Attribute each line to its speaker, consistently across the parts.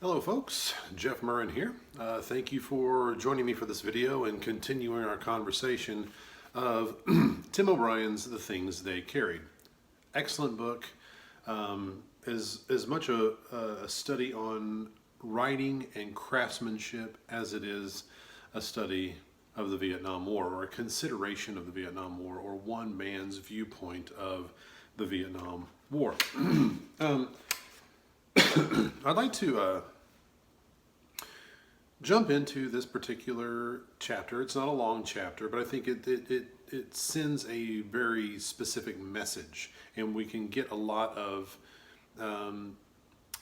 Speaker 1: Hello folks, Jeff Murrin here. Thank you for joining me for this video and continuing our conversation of Tim O'Brien's The Things They Carried. Excellent book. As much a study on writing and craftsmanship as it is a study of the Vietnam War, or a consideration of the Vietnam War, or one man's viewpoint of the Vietnam War. I'd like to jump into this particular chapter. It's not a long chapter, but I think it sends a very specific message, and we can get a lot of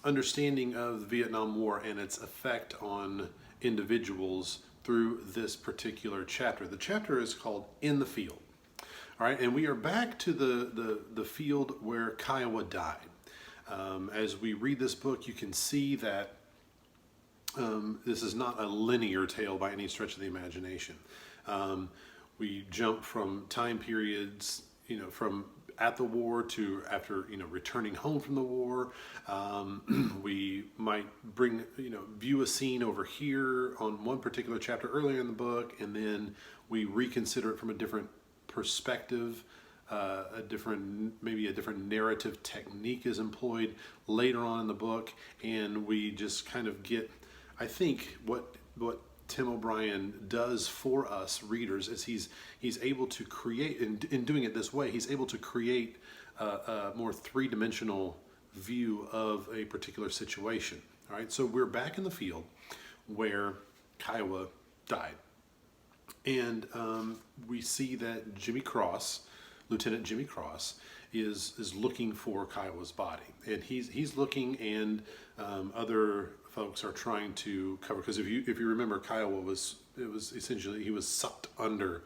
Speaker 1: understanding of the Vietnam War and its effect on individuals through this particular chapter. The chapter is called In the Field. All right, and we are back to the field where Kiowa died. As we read this book, you can see that this is not a linear tale by any stretch of the imagination. We jump from time periods, from at the war to after, returning home from the war. We might view a scene over here on one particular chapter earlier in the book, and then we reconsider it from a different perspective. Maybe a different narrative technique is employed later on in the book, and we just kind of get, I think, what Tim O'Brien does for us readers is he's able to create, in doing it this way, he's able to create a more three-dimensional view of a particular situation. All right, so we're back in the field where Kiowa died, and we see that Lieutenant Jimmy Cross is looking for Kiowa's body, and he's looking, and other folks are trying to cover, because if you remember, Kiowa was essentially, he was sucked under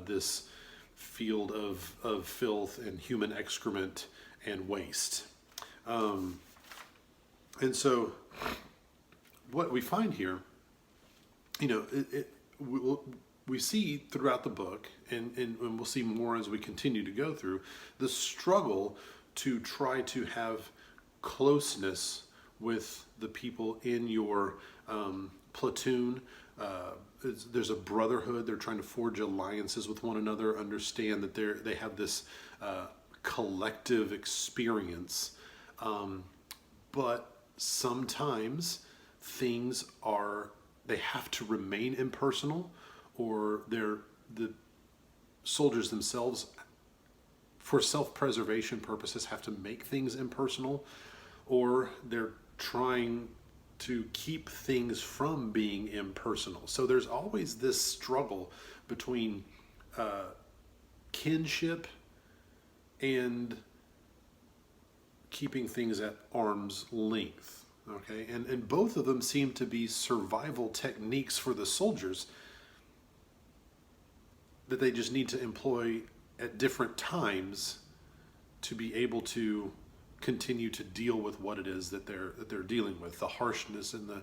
Speaker 1: this field of filth and human excrement and waste, and so what we find here, we see throughout the book, and we'll see more as we continue to go through, the struggle to try to have closeness with the people in your platoon. There's a brotherhood. They're trying to forge alliances with one another, understand that they have this collective experience, but sometimes they have to remain impersonal, or the soldiers themselves, for self-preservation purposes, have to make things impersonal, or they're trying to keep things from being impersonal. So there's always this struggle between kinship and keeping things at arm's length. Okay, and both of them seem to be survival techniques for the soldiers that they just need to employ at different times to be able to continue to deal with what it is that they're dealing with, the harshness and the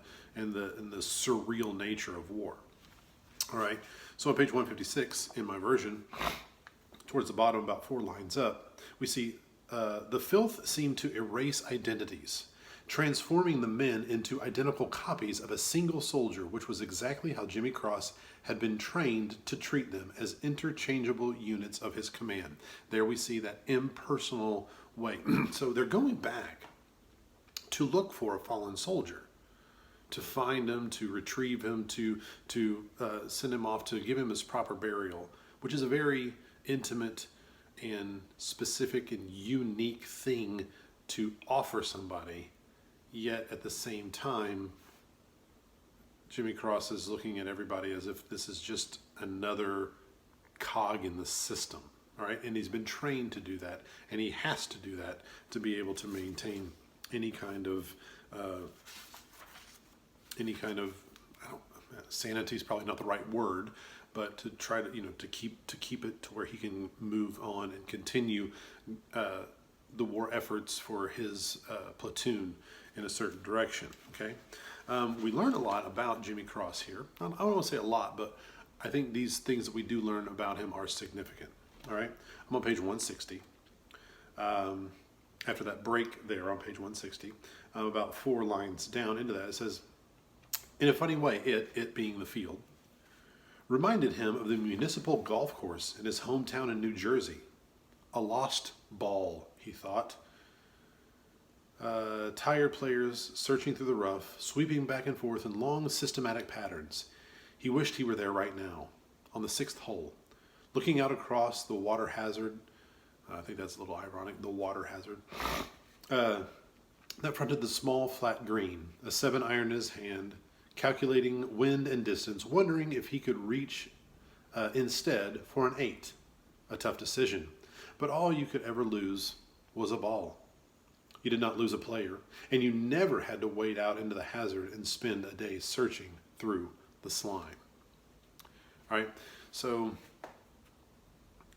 Speaker 1: surreal nature of war. All right, so on page 156 in my version, towards the bottom, about 4 lines up, we see the filth seemed to erase identities, transforming the men into identical copies of a single soldier, which was exactly how Jimmy Cross had been trained to treat them, as interchangeable units of his command. There we see that impersonal way. So they're going back to look for a fallen soldier, to find him, to retrieve him, to send him off, to give him his proper burial, which is a very intimate and specific and unique thing to offer somebody. Yet at the same time, Jimmy Cross is looking at everybody as if this is just another cog in the system, all right? And he's been trained to do that, and he has to do that to be able to maintain any kind of sanity is probably not the right word, but to try to to keep it to where he can move on and continue the war efforts for his platoon in a certain direction. Okay, we learn a lot about Jimmy Cross here. I don't want to say a lot, but I think these things that we do learn about him are significant. All right, I'm on page 160. after that break there on page 160, about 4 lines down into that, it says, in a funny way, it being the field, reminded him of the municipal golf course in his hometown in New Jersey. A lost ball, he thought. Tired players searching through the rough, sweeping back and forth in long, systematic patterns. He wished he were there right now, on the 6th hole, looking out across the water hazard. I think that's a little ironic, the water hazard. That fronted the small, flat green, a 7-iron in his hand, calculating wind and distance, wondering if he could reach instead for an 8. A tough decision. But all you could ever lose was a ball. You did not lose a player, and you never had to wade out into the hazard and spend a day searching through the slime. All right, so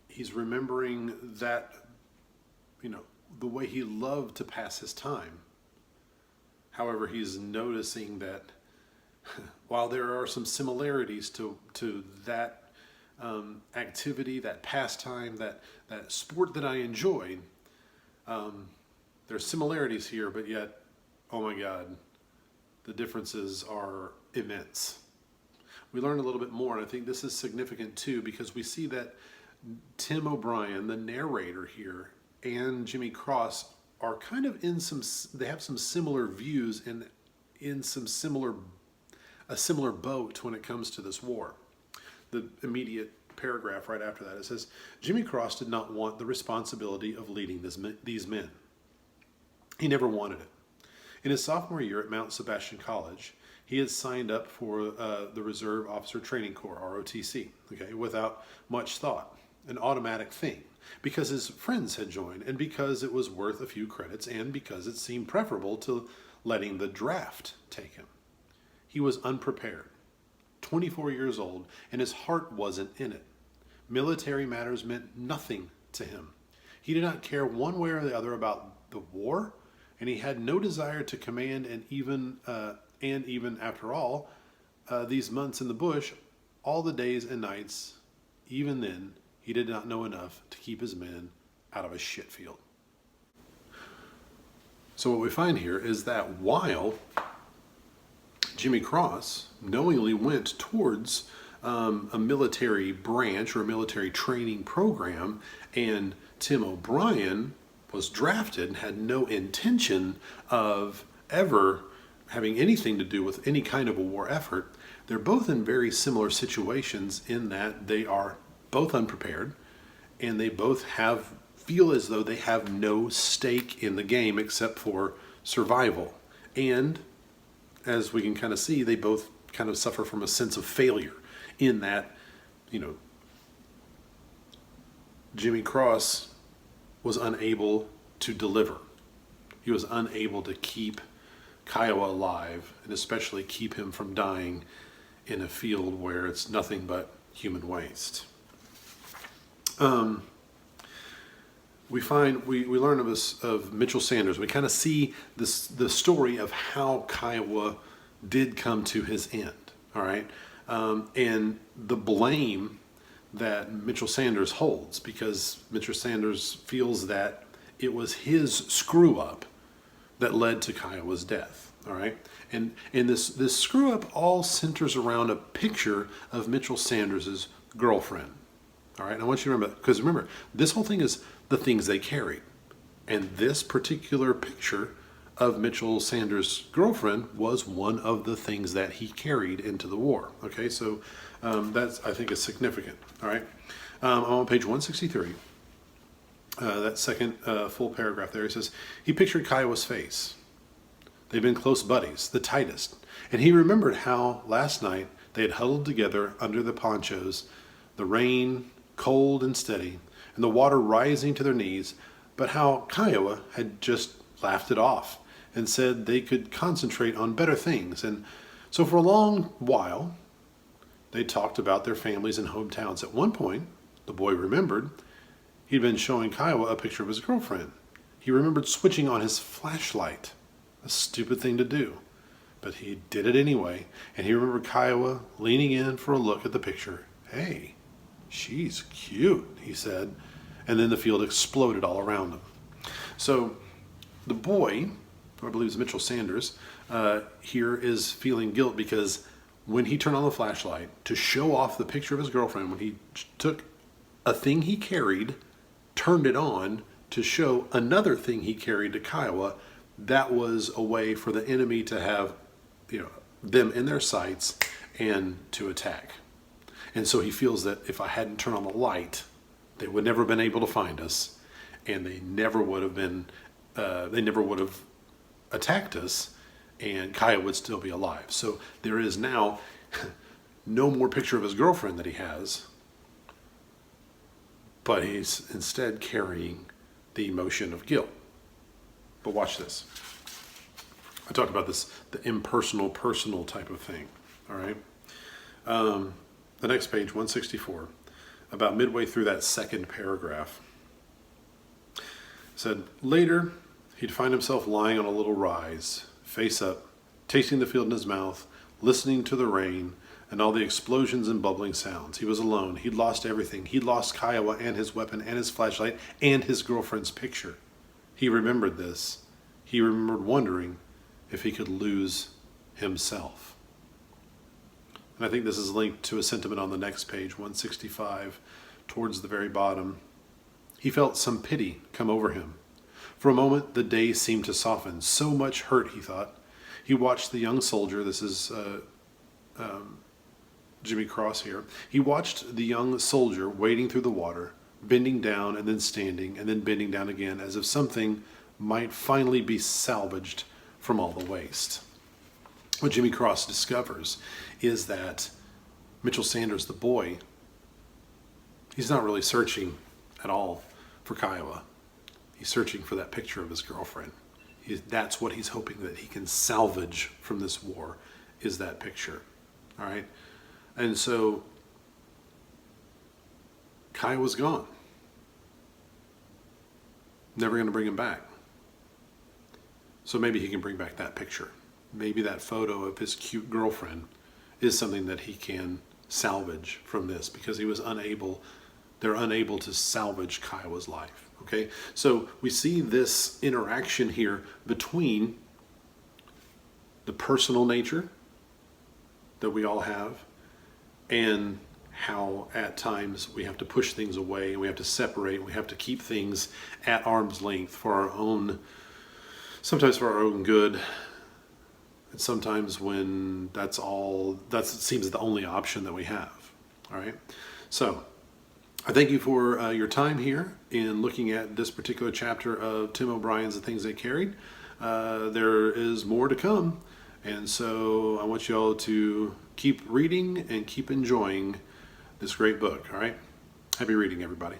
Speaker 1: he's remembering that, the way he loved to pass his time. However, he's noticing that while there are some similarities to that activity, that pastime, that sport that I enjoyed, there's similarities here, but yet, oh my God, the differences are immense. We learn a little bit more, and I think this is significant too, because we see that Tim O'Brien, the narrator here, and Jimmy Cross are kind of they have some similar views and in a similar boat when it comes to this war. The immediate paragraph right after that, it says, Jimmy Cross did not want the responsibility of leading these men. He never wanted it. In his sophomore year at Mount Sebastian College, he had signed up for the Reserve Officer Training Corps, ROTC, without much thought, an automatic thing, because his friends had joined, and because it was worth a few credits, and because it seemed preferable to letting the draft take him. He was unprepared, 24 years old, and his heart wasn't in it. Military matters meant nothing to him. He did not care one way or the other about the war, and he had no desire to command, and even after all, these months in the bush, all the days and nights, even then, he did not know enough to keep his men out of a shit field. So what we find here is that while Jimmy Cross knowingly went towards a military branch or a military training program, and Tim O'Brien was drafted and had no intention of ever having anything to do with any kind of a war effort, they're both in very similar situations in that they are both unprepared, and they both feel as though they have no stake in the game except for survival. And as we can kind of see, they both kind of suffer from a sense of failure in that, Jimmy Cross was unable to deliver. He was unable to keep Kiowa alive, and especially keep him from dying in a field where it's nothing but human waste. We learn of Mitchell Sanders. We kind of see the story of how Kiowa did come to his end. All right, and the blame that Mitchell Sanders holds, because Mitchell Sanders feels that it was his screw up that led to Kiowa's death. All right, and this screw up all centers around a picture of Mitchell Sanders's girlfriend. All right, and I want you to remember, because remember, this whole thing is the things they carried, and this particular picture of Mitchell Sanders' girlfriend was one of the things that he carried into the war. Okay, so that's, I think, is significant. All right, I'm on page 163. That second full paragraph there, he says, he pictured Kiowa's face. They'd been close buddies, the tightest, and he remembered how last night they had huddled together under the ponchos, the rain cold and steady, and the water rising to their knees, but how Kiowa had just laughed it off and said they could concentrate on better things. And so for a long while, they talked about their families and hometowns. At one point, the boy remembered he'd been showing Kiowa a picture of his girlfriend. He remembered switching on his flashlight, a stupid thing to do, but he did it anyway. And he remembered Kiowa leaning in for a look at the picture. Hey, she's cute, he said. And then the field exploded all around them. So the boy, who I believe is Mitchell Sanders, here is feeling guilt because when he turned on the flashlight to show off the picture of his girlfriend, when he took a thing he carried, turned it on to show another thing he carried to Kiowa, that was a way for the enemy to have, them in their sights and to attack. And so he feels that if I hadn't turned on the light, they would never have been able to find us, and they never would have attacked us, and Kaya would still be alive. So there is now no more picture of his girlfriend that he has, but he's instead carrying the emotion of guilt. But watch this. I talked about this, the impersonal, personal type of thing. All right. The next page, 164, about midway through that second paragraph, said, later, he'd find himself lying on a little rise, face up, tasting the field in his mouth, listening to the rain and all the explosions and bubbling sounds. He was alone. He'd lost everything. He'd lost Kiowa and his weapon and his flashlight and his girlfriend's picture. He remembered this. He remembered wondering if he could lose himself. And I think this is linked to a sentiment on the next page, 165, towards the very bottom. He felt some pity come over him. For a moment, the day seemed to soften. So much hurt, he thought. He watched the young soldier, this is Jimmy Cross here. He watched the young soldier wading through the water, bending down and then standing and then bending down again, as if something might finally be salvaged from all the waste. What Jimmy Cross discovers is that Mitchell Sanders, the boy, he's not really searching at all for Kiowa. He's searching for that picture of his girlfriend. That's what he's hoping that he can salvage from this war, is that picture. All right? And so Kiowa's gone. Never going to bring him back. So maybe he can bring back that picture. Maybe that photo of his cute girlfriend is something that he can salvage from this, because they're unable to salvage Kiowa's life. Okay, so we see this interaction here between the personal nature that we all have and how at times we have to push things away and we have to separate and we have to keep things at arm's length for our own, sometimes for our own good, and sometimes when that seems the only option that we have. All right, so I thank you for your time here in looking at this particular chapter of Tim O'Brien's The Things They Carried. There is more to come, and so I want you all to keep reading and keep enjoying this great book. All right, happy reading, everybody.